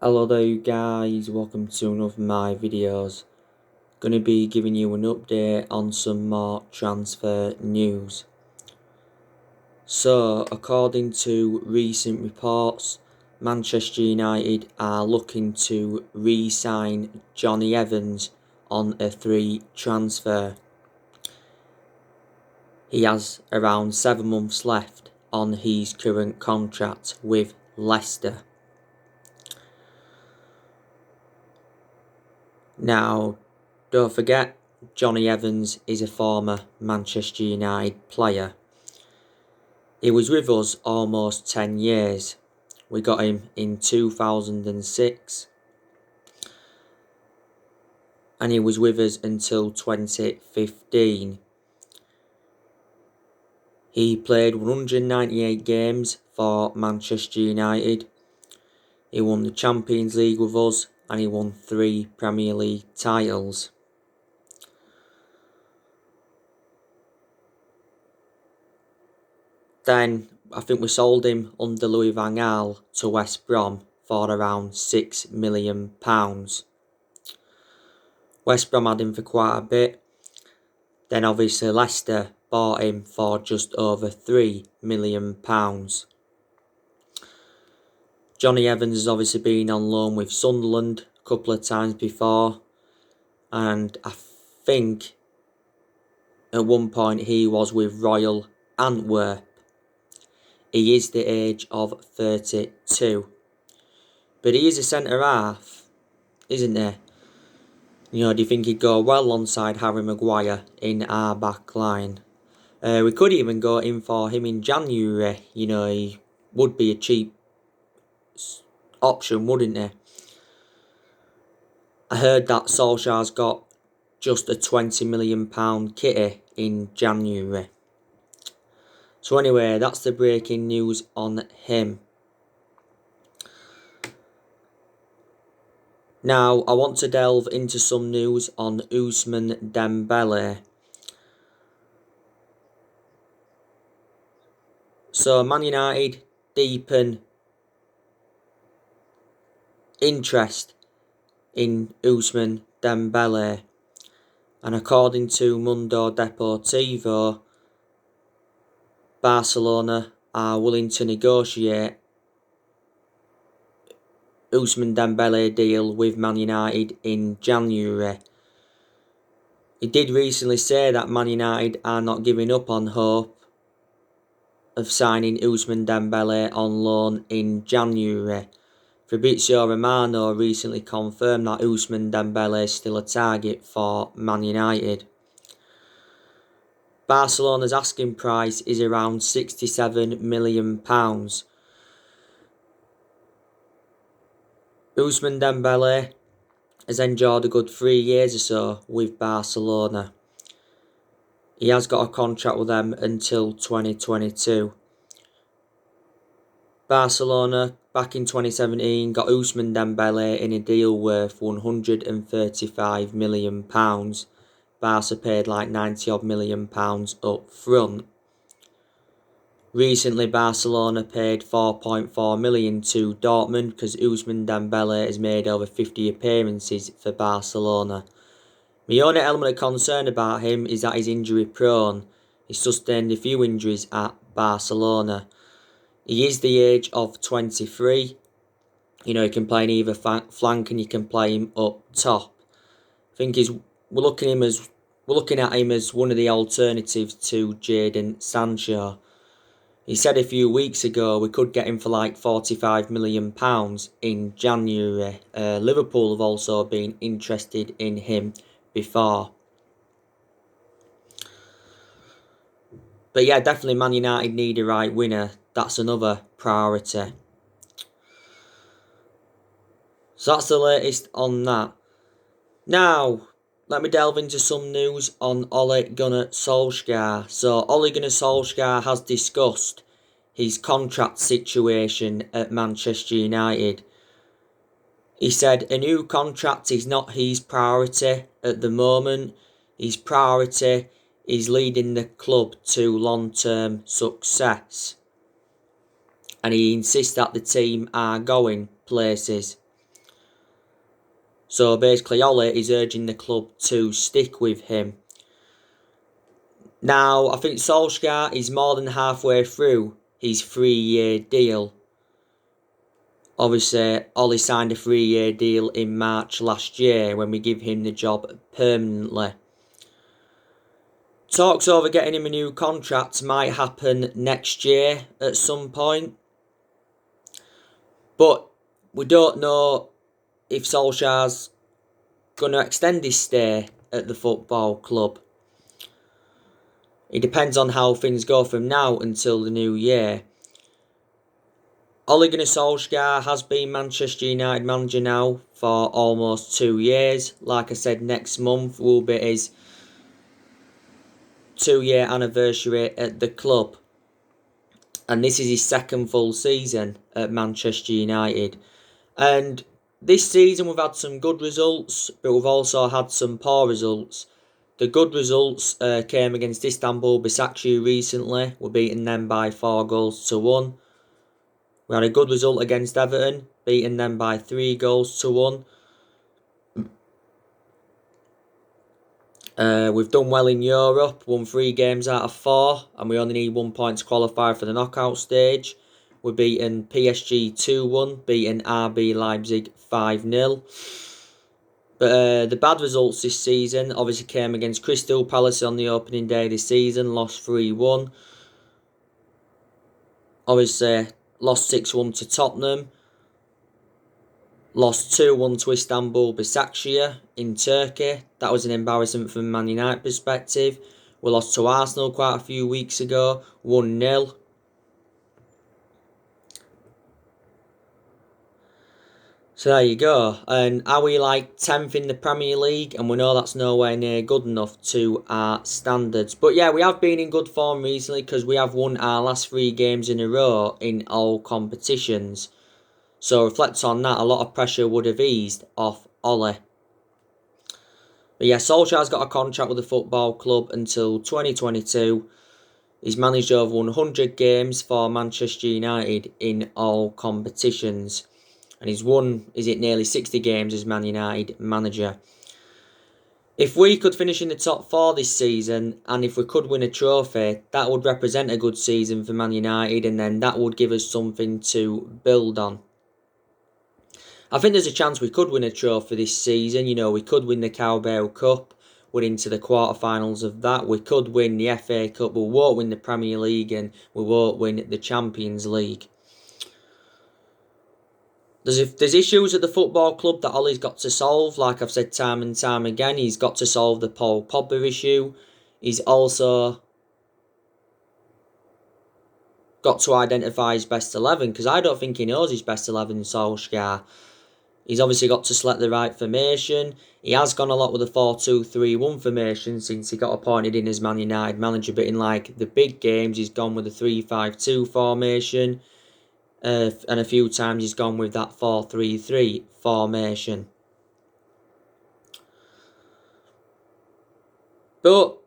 Hello there you guys, welcome to one of my videos. Going to be giving you an update on some more transfer news. So, according to recent reports, Manchester United are looking to re-sign Jonny Evans on a free transfer. He has around 7 months left on his current contract with Leicester. Now, don't forget, Jonny Evans is a former Manchester United player. He was with us almost 10 years. We got him in 2006. And he was with us until 2015. He played 198 games for Manchester United. He won the Champions League with us and he won 3 Premier League titles. Then, I think we sold him under Louis van Gaal to West Brom for around £6 million. West Brom had him for quite a bit. Then obviously Leicester bought him for just over £3 million. Jonny Evans has obviously been on loan with Sunderland a couple of times before. And I think at one point he was with Royal Antwerp. He is the age of 32. But he is a centre-half, isn't he? You know, do you think he'd go well alongside Harry Maguire in our back line? We could even go in for him in January. You know, he would be a cheap option, wouldn't he? I heard that Solsjaer's got just a £20 million kitty in January. So anyway, that's the breaking news on him. Now, I want to delve into some news on Ousmane Dembele. So, Man United deepen interest in Ousmane Dembele. And according to Mundo Deportivo, Barcelona are willing to negotiate Ousmane Dembele deal with Man United in January. He did recently say that Man United are not giving up on hope of signing Ousmane Dembele on loan in January. Fabrizio Romano recently confirmed that Ousmane Dembele is still a target for Man United. Barcelona's asking price is around £67 million. Ousmane Dembele has enjoyed a good 3 years or so with Barcelona. He has got a contract with them until 2022. Barcelona, back in 2017, got Ousmane Dembele in a deal worth £135 million. Barca paid like £90 million up front. Recently, Barcelona paid £4.4 million to Dortmund because Ousmane Dembele has made over 50 appearances for Barcelona. My only element of concern about him is that he's injury prone. He's sustained a few injuries at Barcelona. He is the age of 23. You know, he can play in either flank and you can play him up top. I think we're looking at him as one of the alternatives to Jadon Sancho. He said a few weeks ago we could get him for like £45 million in January. Liverpool have also been interested in him before. But yeah, definitely Man United need a right winner. That's another priority. So that's the latest on that. Now, let me delve into some news on Ole Gunnar Solsjaer. So, Ole Gunnar Solsjaer has discussed his contract situation at Manchester United. He said a new contract is not his priority at the moment. His priority is leading the club to long-term success. And he insists that the team are going places. So basically Ole is urging the club to stick with him. Now, I think Solsjaer is more than halfway through his 3-year deal. Obviously, Ole signed a 3-year deal in March last year when we give him the job permanently. Talks over getting him a new contract might happen next year at some point. But we don't know if Solskjaer's going to extend his stay at the football club. It depends on how things go from now until the new year. Ole Gunnar Solskjaer has been Manchester United manager now for almost 2 years. Like I said, next month will be his 2-year anniversary at the club. And this is his second full season at Manchester United. And this season we've had some good results, but we've also had some poor results. The good results came against Istanbul Başakşehir recently. We're beating them by 4-1. We had a good result against Everton, beating them by 3-1. We've done well in Europe, won 3 games out of 4, and we only need 1 point to qualify for the knockout stage. We're beating PSG 2-1, beating RB Leipzig 5-0. But the bad results this season obviously came against Crystal Palace on the opening day this season, lost 3-1. Obviously, lost 6-1 to Tottenham. Lost 2-1 to Istanbul Başakşehir in Turkey. That was an embarrassment from a Man United perspective. We lost to Arsenal quite a few weeks ago, 1-0. So there you go. And are we like 10th in the Premier League? And we know that's nowhere near good enough to our standards. But yeah, we have been in good form recently because we have won our last 3 games in a row in all competitions. So reflect on that, a lot of pressure would have eased off Ole. But yeah, Solskjaer's got a contract with the football club until 2022. He's managed over 100 games for Manchester United in all competitions. And he's won, nearly 60 games as Man United manager. If we could finish in the top 4 this season, and if we could win a trophy, that would represent a good season for Man United, and then that would give us something to build on. I think there's a chance we could win a trophy this season. You know, we could win the Carabao Cup, we're into the quarterfinals of that. We could win the FA Cup, we won't win the Premier League, and we won't win the Champions League. There's issues at the football club that Ole's got to solve. Like I've said time and time again, he's got to solve the Paul Pogba issue. He's also got to identify his best 11, because I don't think he knows his best 11, Solskjaer. He's obviously got to select the right formation. He has gone a lot with the 4-2-3-1 formation since he got appointed in as Man United manager, but in like the big games he's gone with the 3-5-2 formation. And a few times he's gone with that 4-3-3 formation. But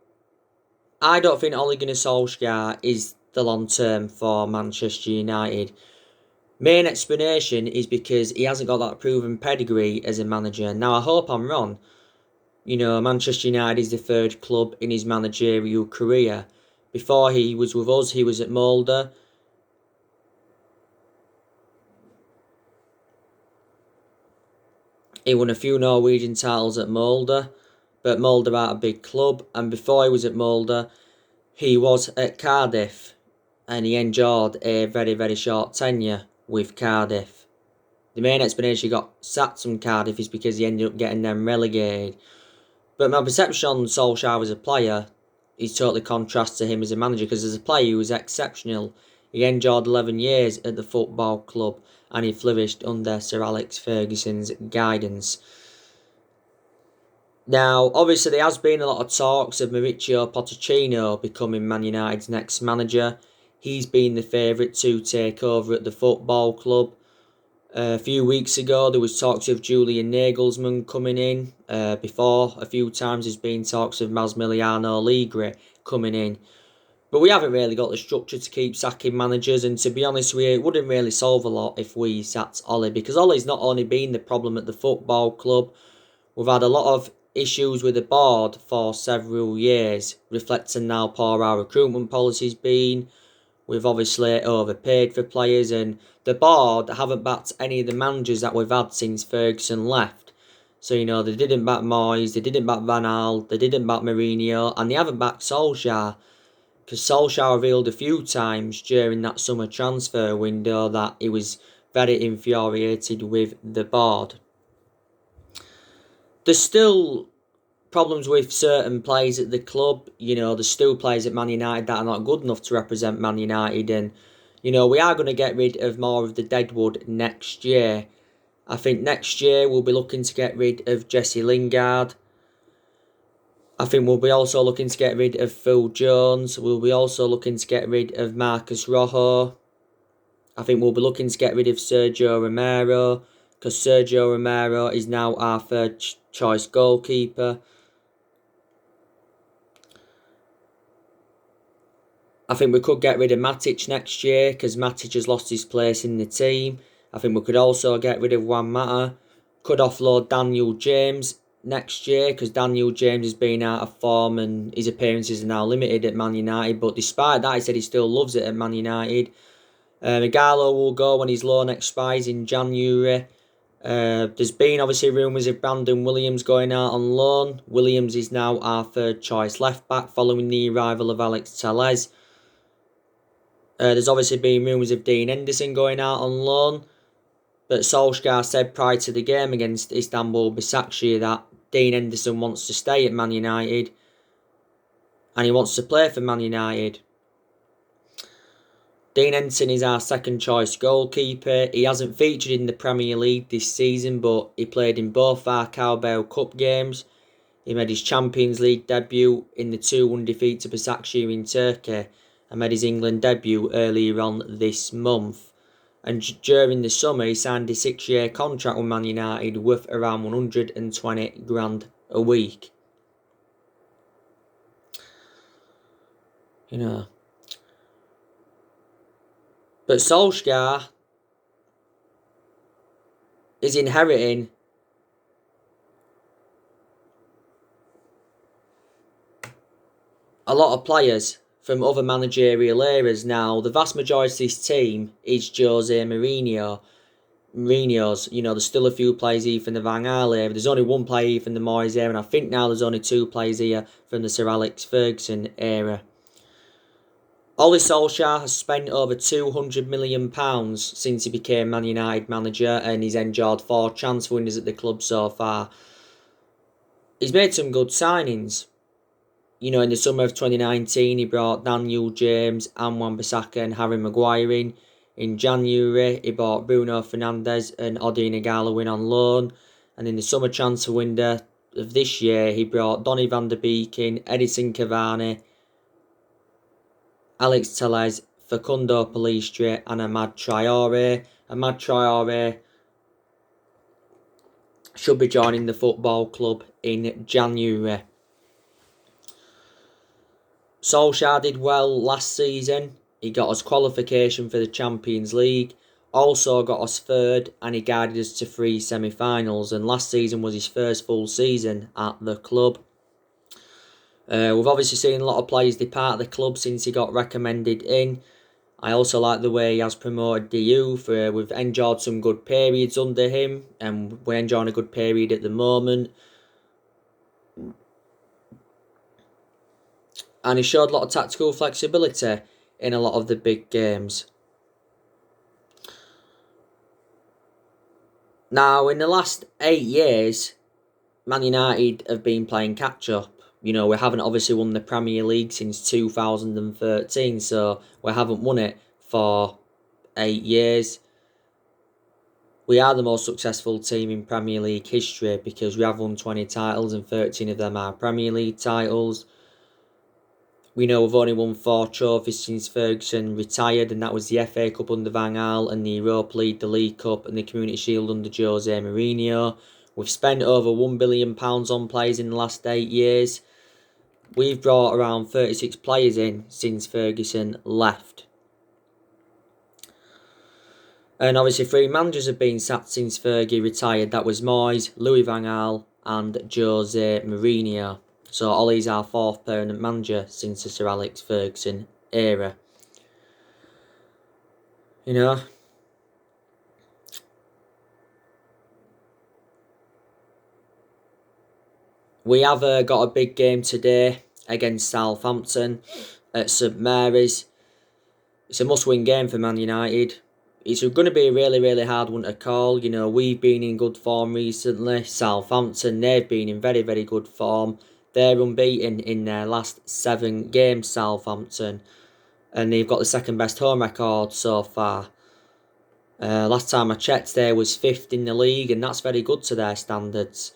I don't think Ole Gunnar Solskjaer is the long term for Manchester United. Main explanation is because he hasn't got that proven pedigree as a manager. Now I hope I'm wrong. You know, Manchester United is the 3rd club in his managerial career. Before he was with us, he was at Molde. He won a few Norwegian titles at Molde, but Molde are a big club. And before he was at Molde, he was at Cardiff, and he enjoyed a very, very short tenure with Cardiff. The main explanation he got sacked from Cardiff is because he ended up getting them relegated. But my perception on Solskjaer as a player is totally contrast to him as a manager, because as a player he was exceptional. He enjoyed 11 years at the football club, and he flourished under Sir Alex Ferguson's guidance. Now, obviously there has been a lot of talks of Mauricio Pochettino becoming Man United's next manager. He's been the favourite to take over at the football club. A few weeks ago there was talks of Julian Nagelsmann coming in. Before, a few times there's been talks of Massimiliano Allegri coming in. But we haven't really got the structure to keep sacking managers, and to be honest with you, it wouldn't really solve a lot if we sacked Ole, because Ole's not only been the problem at the football club, We've had a lot of issues with the board for several years, reflecting how poor our recruitment policy's been. We've obviously overpaid for players, and the board haven't backed any of the managers that we've had since Ferguson left. So, they didn't back Moyes, they didn't back Van Gaal, they didn't back Mourinho, and they haven't backed Solsjaer. Because Solsjaer revealed a few times during that summer transfer window that he was very infuriated with the board. There's still problems with certain players at the club. There's still players at Man United that are not good enough to represent Man United. And, we are going to get rid of more of the deadwood next year. I think next year we'll be looking to get rid of Jesse Lingard. I think we'll be also looking to get rid of Phil Jones. We'll be also looking to get rid of Marcus Rojo. I think we'll be looking to get rid of Sergio Romero, because Sergio Romero is now our third choice goalkeeper. I think we could get rid of Matic next year, because Matic has lost his place in the team. I think we could also get rid of Juan Mata. Could offload Daniel James next year, because Daniel James has been out of form and his appearances are now limited at Man United. But despite that, he said he still loves it at Man United. Ighalo will go when his loan expires in January. There's been obviously rumours of Brandon Williams going out on loan. Williams is now our third choice left back following the arrival of Alex Telles. There's obviously been rumours of Dean Henderson going out on loan. But Solsjaer said prior to the game against Istanbul Başakşehir that Dean Henderson wants to stay at Man United. And he wants to play for Man United. Dean Henderson is our second choice goalkeeper. He hasn't featured in the Premier League this season, but he played in both our Carabao Cup games. He made his Champions League debut in the 2-1 defeat to Başakşehir in Turkey, and made his England debut earlier on this month. And during the summer, he signed a 6-year contract with Man United worth around 120 grand a week. But Solskjaer is inheriting a lot of players from other managerial eras. Now, the vast majority of this team is Jose Mourinho's. There's still a few players here from the Van Gaal era. There's only one player here from the Moyes era, and I think now there's only 2 players here from the Sir Alex Ferguson era. Ole Solskjaer has spent over £200 million since he became Man United manager, and he's enjoyed 4 transfer windows at the club so far. He's made some good signings. In the summer of 2019, he brought Daniel James, Anwan Bissaka and Harry Maguire in. In January, he bought Bruno Fernandes and Odin Ighalo in on loan. And in the summer transfer window of this year, he brought Donny van der Beek in, Edison Cavani, Alex Telles, Facundo Pellistri and Amad Traore. Amad Traore should be joining the football club in January. Solskjaer did well last season. He got us qualification for the Champions League, also got us third, and he guided us to 3 semi-finals. And last season was his first full season at the club. We've obviously seen a lot of players depart the club since he got recommended in. I also like the way he has promoted the youth. We've enjoyed some good periods under him, and we're enjoying a good period at the moment. And he showed a lot of tactical flexibility in a lot of the big games. Now, in the last 8 years, Man United have been playing catch-up. We haven't obviously won the Premier League since 2013, so we haven't won it for 8 years. We are the most successful team in Premier League history because we have won 20 titles and 13 of them are Premier League titles. We know we've only won 4 trophies since Ferguson retired, and that was the FA Cup under Van Gaal and the Europa League, the League Cup and the Community Shield under Jose Mourinho. We've spent over £1 billion on players in the last 8 years. We've brought around 36 players in since Ferguson left. And obviously 3 managers have been sacked since Fergie retired. That was Moyes, Louis van Gaal and Jose Mourinho. So Ollie's our 4th permanent manager since the Sir Alex Ferguson era. You know, we have got a big game today against Southampton at St Mary's. It's a must-win game for Man United. It's going to be a really, really hard one to call. You know, we've been in good form recently. Southampton, they've been in very, very good form. They're unbeaten in their last 7 games, Southampton. And they've got the 2nd best home record so far. Last time I checked, they was 5th in the league, and that's very good to their standards.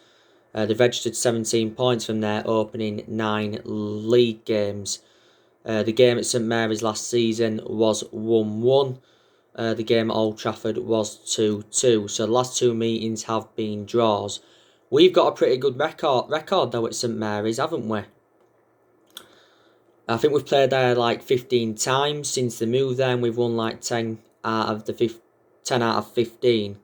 They've registered 17 points from their opening 9 league games. The game at St Mary's last season was 1-1. The game at Old Trafford was 2-2. So the last 2 meetings have been draws. We've got a pretty good record though at St Mary's, haven't we? I think we've played there like 15 times since the move there, and we've won like 10 out of 15.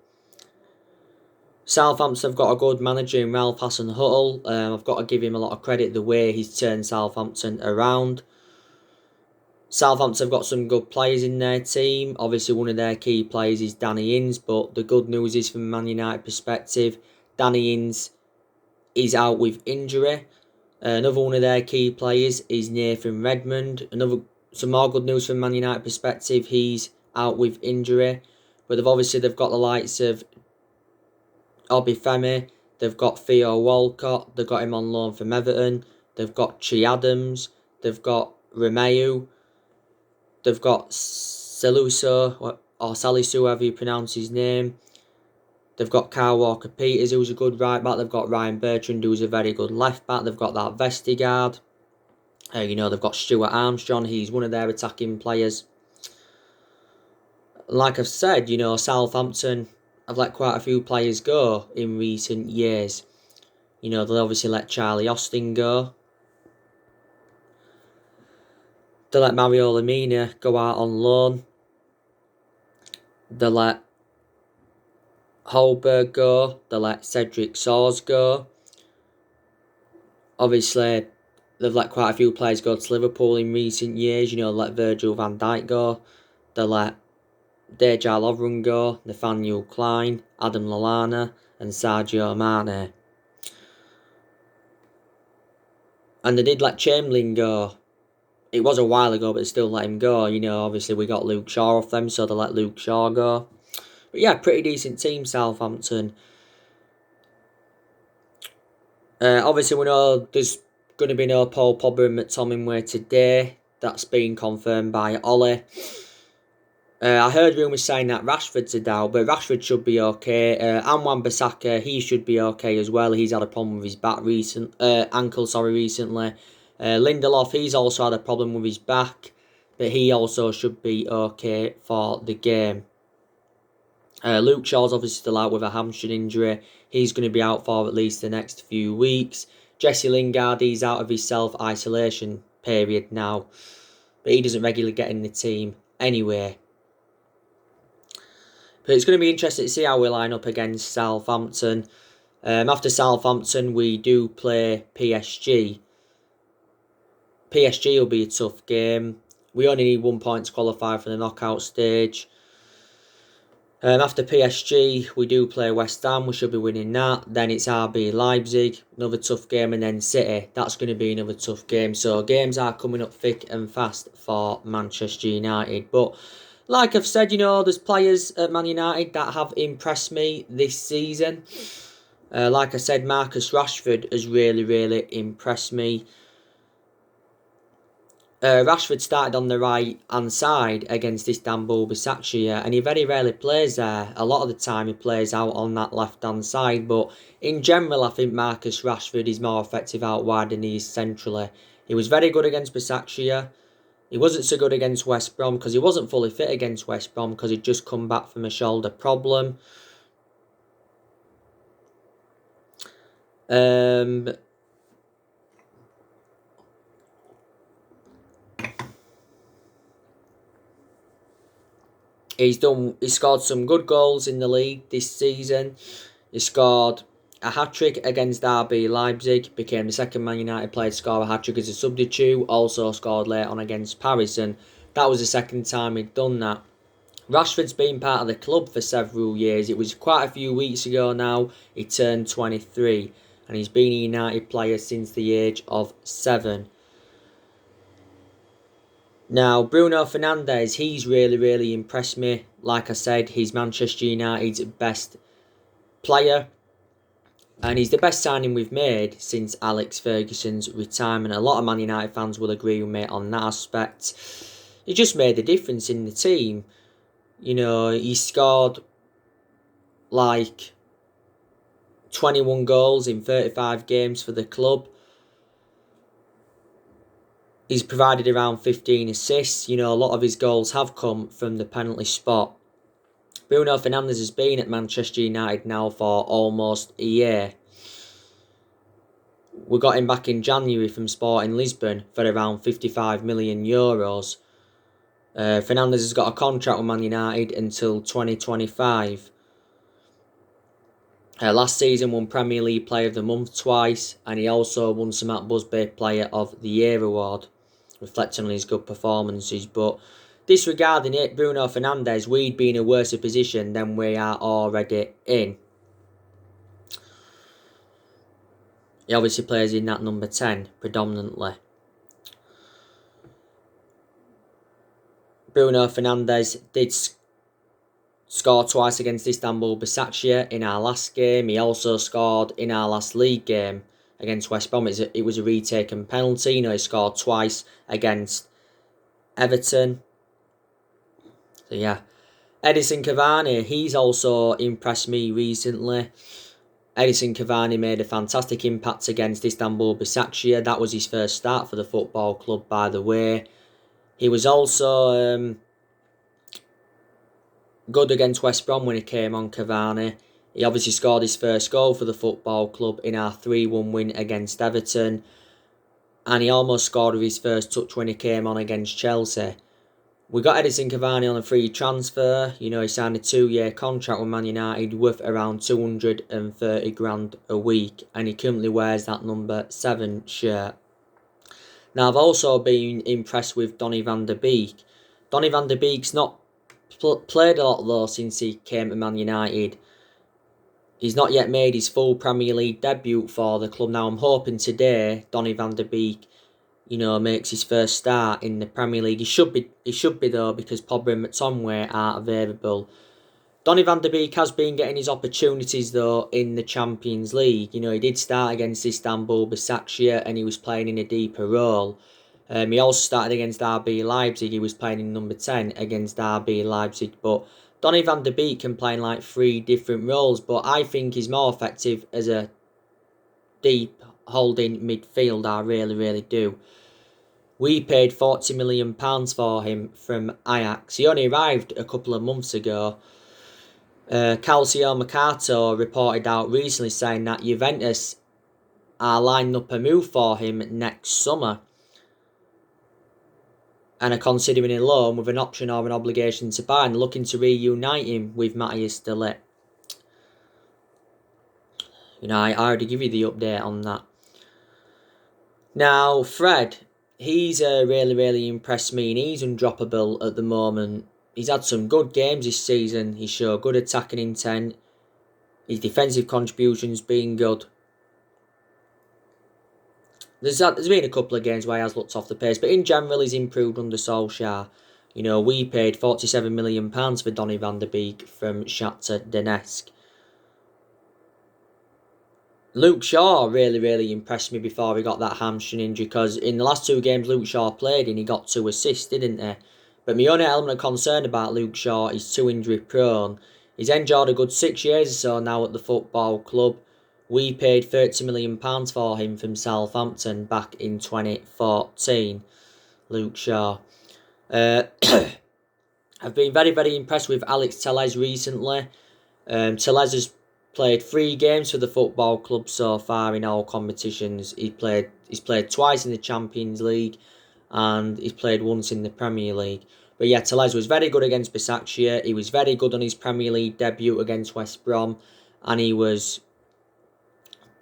Southampton have got a good manager in Ralph Hasenhüttl. I've got to give him a lot of credit the way he's turned Southampton around. Southampton have got some good players in their team. Obviously, one of their key players is Danny Ings, but the good news is from a Man United perspective, Danny Ings is out with injury. Another one of their key players is Nathan Redmond. Some more good news from Man United perspective, he's out with injury. But they've got the likes of Obafemi, they've got Theo Walcott, they've got him on loan from Everton, they've got Che Adams, they've got Romeu, they've got Salisu, however you pronounce his name. They've got Kyle Walker-Peters, who's a good right back. They've got Ryan Bertrand, who's a very good left back. They've got that Vestergaard. They've got Stuart Armstrong. He's one of their attacking players. Like I've said, Southampton have let quite a few players go in recent years. They'll obviously let Charlie Austin go. They let Mario Lemina go out on loan. They let Holberg go. They let Cedric Soares go. Obviously, they've let quite a few players go to Liverpool in recent years. They let Virgil van Dijk go. They let Dejan Lovren go, Nathaniel Klein, Adam Lallana, and Sadio Mane. And they did let Chamberlain go. It was a while ago, but they still let him go. Obviously we got Luke Shaw off them, so they let Luke Shaw go. But yeah, pretty decent team, Southampton. Obviously we know there's going to be no Paul Pogba and McTominay today. That's been confirmed by Ollie. I heard rumours saying that Rashford's a doubt, but Rashford should be okay. And Wan-Bissaka, he should be okay as well. He's had a problem with his ankle recently. Lindelof, he's also had a problem with his back, but he also should be okay for the game. Luke Shaw's obviously still out with a hamstring injury. He's going to be out for at least the next few weeks. Jesse Lingard, he's out of his self-isolation period now, but he doesn't regularly get in the team anyway. But it's going to be interesting to see how we line up against Southampton. After Southampton, we do play PSG. PSG will be a tough game. We only need 1 point to qualify for the knockout stage. After PSG, we do play West Ham. We should be winning that. Then it's RB Leipzig, another tough game, and then City. That's going to be another tough game. So games are coming up thick and fast for Manchester United. But like I've said, there's players at Man United that have impressed me this season. Like I said, Marcus Rashford has really, really impressed me. Rashford started on the right-hand side against Istanbul Başakşehir, and he very rarely plays there. A lot of the time he plays out on that left-hand side, but in general I think Marcus Rashford is more effective out wide than he is centrally. He was very good against Başakşehir. He wasn't so good against West Brom because he wasn't fully fit against West Brom because he'd just come back from a shoulder problem. He scored some good goals in the league this season. He scored a hat-trick against RB Leipzig, became the second Man United player to score a hat-trick as a substitute, also scored late on against Paris, and that was the second time he'd done that. Rashford's been part of the club for several years. It was quite a few weeks ago now, he turned 23, and he's been a United player since the age of 7. Now, Bruno Fernandes, he's really impressed me. Like I said, he's Manchester United's best player, and he's the best signing we've made since Alex Ferguson's retirement. A lot of Man United fans will agree with me on that aspect. He just made a difference in the team. You know, he scored like 21 goals in 35 games for the club. He's provided around 15 assists. You know, a lot of his goals have come from the penalty spot. Bruno Fernandes has been at Manchester United now for almost a year. We got him back in January from Sporting Lisbon for around €55 million. Fernandes has got a contract with Man United until 2025. Last season won Premier League Player of the Month twice, and he also won some Matt Busby Player of the Year award, reflecting on his good performances. But disregarding it, Bruno Fernandes, we'd be in a worse position than we are already in. He obviously plays in that number 10 predominantly. Bruno Fernandes did score twice against Istanbul Başakşehir in our last game. He also scored in our last league game against West Brom. It was a retaken penalty. You know, he scored twice against Everton. So yeah. Edinson Cavani, he's also impressed me recently. Edinson Cavani made a fantastic impact against Istanbul Başakşehir. That was his first start for the football club, by the way. He was also good against West Brom when he came on, Cavani. He obviously scored his first goal for the football club in our 3-1 win against Everton. And he almost scored with his first touch when he came on against Chelsea. We got Edinson Cavani on a free transfer. You know, he signed a 2-year contract with Man United worth around 230 grand a week. And he currently wears that number 7 shirt. Now, I've also been impressed with Donny van der Beek. Donny van der Beek's not played a lot though since he came to Man United. He's not yet made his full Premier League debut for the club. Now, I'm hoping today Donny van der Beek, you know, makes his first start in the Premier League. He should be though, because Pogba and McTominay are available. Donny van der Beek has been getting his opportunities though in the Champions League. You know, he did start against Istanbul Başakşehir and he was playing in a deeper role. He also started against RB Leipzig. He was playing in number 10 against RB Leipzig. But Donny van der Beek can play in like 3 different roles. But I think he's more effective as a deep holding midfield. I really do. We paid £40 million for him from Ajax. He only arrived a couple of months ago. Calcio Mercato reported out recently saying that Juventus are lining up a move for him next summer and are considering a loan with an option or an obligation to buy, and looking to reunite him with Matthias de Ligt. You know, I already give you the update on that. Now, Fred, he's really impressed me, and he's undroppable at the moment. He's had some good games this season. He showed good attacking intent. His defensive contributions been good. There's been a couple of games where he has looked off the pace, but in general he's improved under Solsjaer. You know, we paid £47 million for Donny van der Beek from Shakhtar Donetsk. Luke Shaw really impressed me before he got that hamstring injury, because in the last 2 games Luke Shaw played in, he got 2 assists, didn't he? But my only element of concern about Luke Shaw is too injury prone. He's endured a good 6 years or so now at the football club. We paid £30 million for him from Southampton back in 2014. Luke Shaw. I've been very impressed with Alex Telles recently. Telles has played 3 games for the football club so far in all competitions. He's played twice in the Champions League and he's played once in the Premier League. But yeah, Telles was very good against Başakşehir. He was very good on his Premier League debut against West Brom, and he was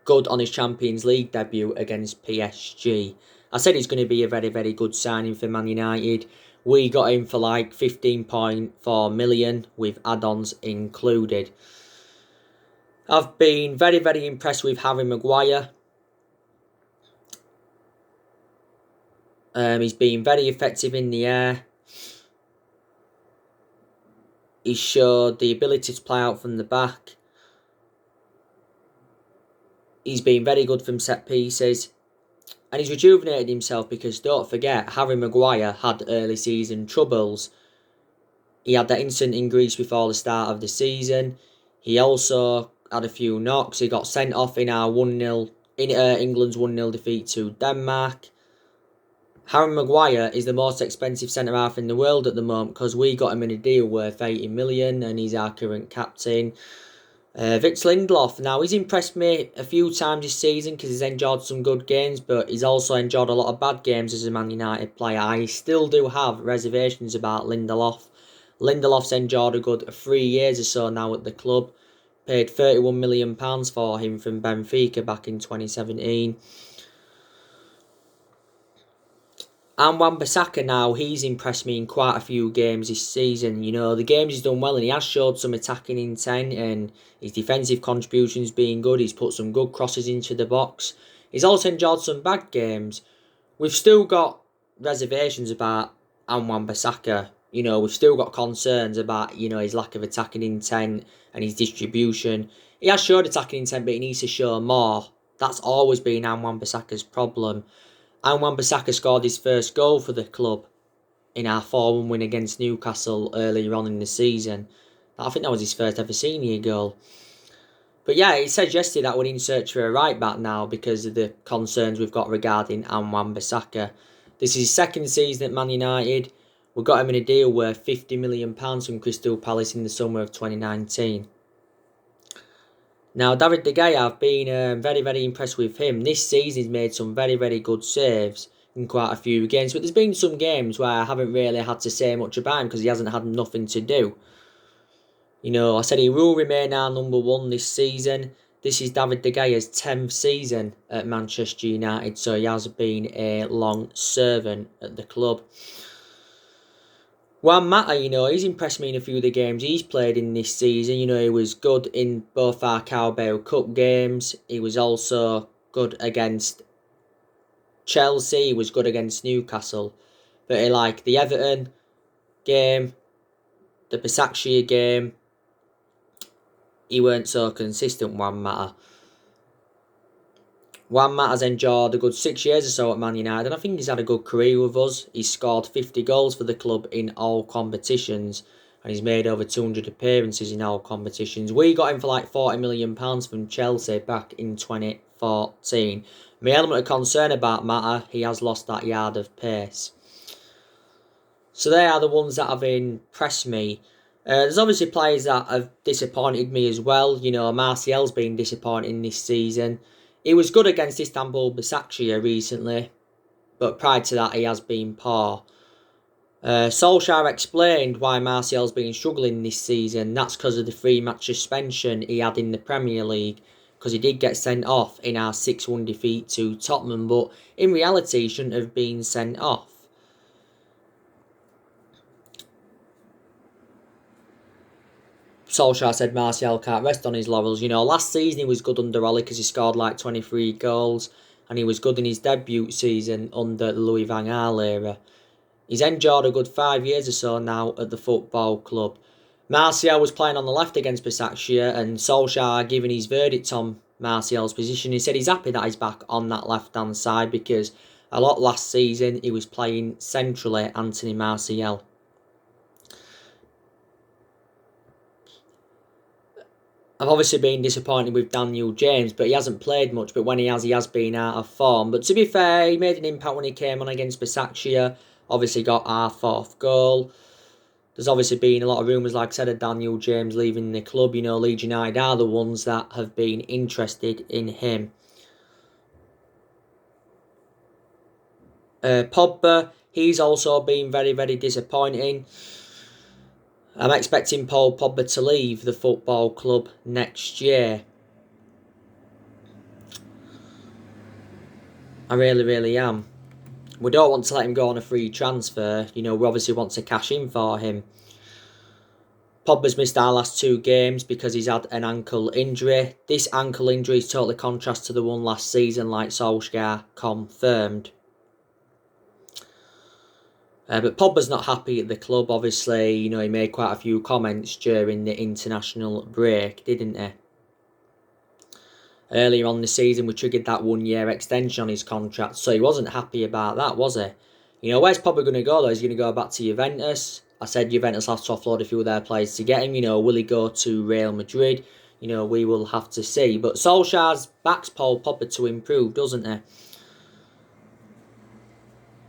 good on his Champions League debut against PSG. I said he's going to be a very, very good signing for Man United. We got him for like 15.4 million with add-ons included. I've been very, very impressed with Harry Maguire. He's been very effective in the air. He showed the ability to play out from the back. He's been very good from set pieces. And he's rejuvenated himself because, don't forget, Harry Maguire had early season troubles. He had that incident in Greece before the start of the season. He also had a few knocks. He got sent off in our England's 1-0 defeat to Denmark. Harry Maguire is the most expensive centre-half in the world at the moment because we got him in a deal worth 80 million and he's our current captain. Victor Lindelof, now he's impressed me a few times this season because he's enjoyed some good games, but he's also enjoyed a lot of bad games as a Man United player. I still do have reservations about Lindelof. Lindelof's enjoyed a good 3 years or so now at the club. Paid £31 million for him from Benfica back in 2017. And Wan-Bissaka now, he's impressed me in quite a few games this season. You know, the games he's done well and he has showed some attacking intent and his defensive contributions being good. He's put some good crosses into the box. He's also enjoyed some bad games. We've still got reservations about Wan-Bissaka. You know, we've still got concerns about, you know, his lack of attacking intent and his distribution. He has showed attacking intent, but he needs to show more. That's always been Wan-Bissaka's problem. And Wan-Bissaka scored his first goal for the club in our 4-1 win against Newcastle earlier on in the season. I think that was his first ever senior goal. But yeah, it said yesterday that we're in search for a right back now because of the concerns we've got regarding Wan-Bissaka. This is his second season at Man United. We got him in a deal worth £50 million from Crystal Palace in the summer of 2019. Now, David De Gea, I've been very, very impressed with him. This season, he's made some very, very good saves in quite a few games. But there's been some games where I haven't really had to say much about him because he hasn't had nothing to do. You know, I said he will remain our number one this season. This is David De Gea's 10th season at Manchester United, so he has been a long servant at the club. Juan Mata, you know, he's impressed me in a few of the games he's played in this season. You know, he was good in both our Carabao Cup games. He was also good against Chelsea. He was good against Newcastle. But like the Everton game, the Başakşehir game, he weren't so consistent, Juan Mata. Juan Mata's enjoyed a good 6 years or so at Man United, and I think he's had a good career with us. He's scored 50 goals for the club in all competitions, and he's made over 200 appearances in all competitions. We got him for like £40 million from Chelsea back in 2014. My element of concern about Mata, he has lost that yard of pace. So they are the ones that have impressed me. There's obviously players that have disappointed me as well. You know, Martial's been disappointing this season. He was good against Istanbul Başakşehir recently, but prior to that he has been poor. Solsjaer explained why Martial's been struggling this season. That's because of the 3-match suspension he had in the Premier League, because he did get sent off in our 6-1 defeat to Tottenham, but in reality he shouldn't have been sent off. Solskjaer said Martial can't rest on his laurels. You know, last season he was good under Oli because he scored like 23 goals. And he was good in his debut season under the Louis van Gaal era. He's enjoyed a good 5 years or so now at the football club. Martial was playing on the left against Başakşehir and Solskjaer giving his verdict on Martial's position. He said he's happy that he's back on that left-hand side because a lot last season he was playing centrally, Anthony Martial. I've obviously been disappointed with Daniel James, but he hasn't played much. But when he has been out of form. But to be fair, he made an impact when he came on against Başakşehir. Obviously got our 4th goal. There's obviously been a lot of rumours, like I said, of Daniel James leaving the club. You know, Leeds United are the ones that have been interested in him. Pogba, he's also been very, very disappointing. I'm expecting Paul Pogba to leave the football club next year. I really, really am. We don't want to let him go on a free transfer. You know, we obviously want to cash in for him. Pogba's missed our last 2 games because he's had an ankle injury. This ankle injury is totally contrast to the one last season, like Solsjaer confirmed. But Pogba's not happy at the club, obviously. You know, he made quite a few comments during the international break, didn't he? Earlier on the season, we triggered that 1-year extension on his contract, so he wasn't happy about that, was he? You know, where's Pogba going to go, though? He's going to go back to Juventus. I said Juventus have to offload a few of their players to get him. You know, will he go to Real Madrid? You know, we will have to see. But Solskjaer's backs Paul Pogba to improve, doesn't he?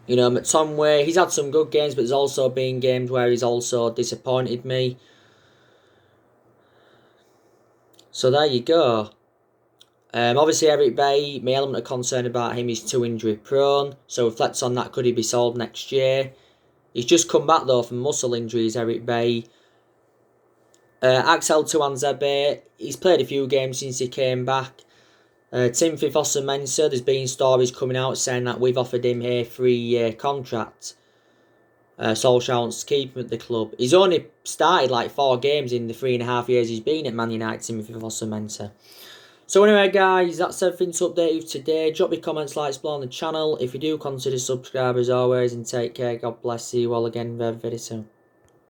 You know, McTominay, he's had some good games, but there's also been games where he's also disappointed me. So there you go. Obviously, Eric Bailly, my element of concern about him is too injury prone. So reflects on that, could he be sold next year? He's just come back though from muscle injuries, Eric Bailly. Axel Tuanzebe, he's played a few games since he came back. Timothy Fosu-Mensah, there's been stories coming out saying that we've offered him a 3-year contract. Solskjaer wants to keep him at the club. He's only started like 4 games in the 3.5 years he's been at Man United, Timothy Fosu-Mensah. So anyway guys, that's everything to update you today. Drop your comments, like, explore on the channel. If you do, consider subscribe as always, and take care. God bless you all again very, very soon.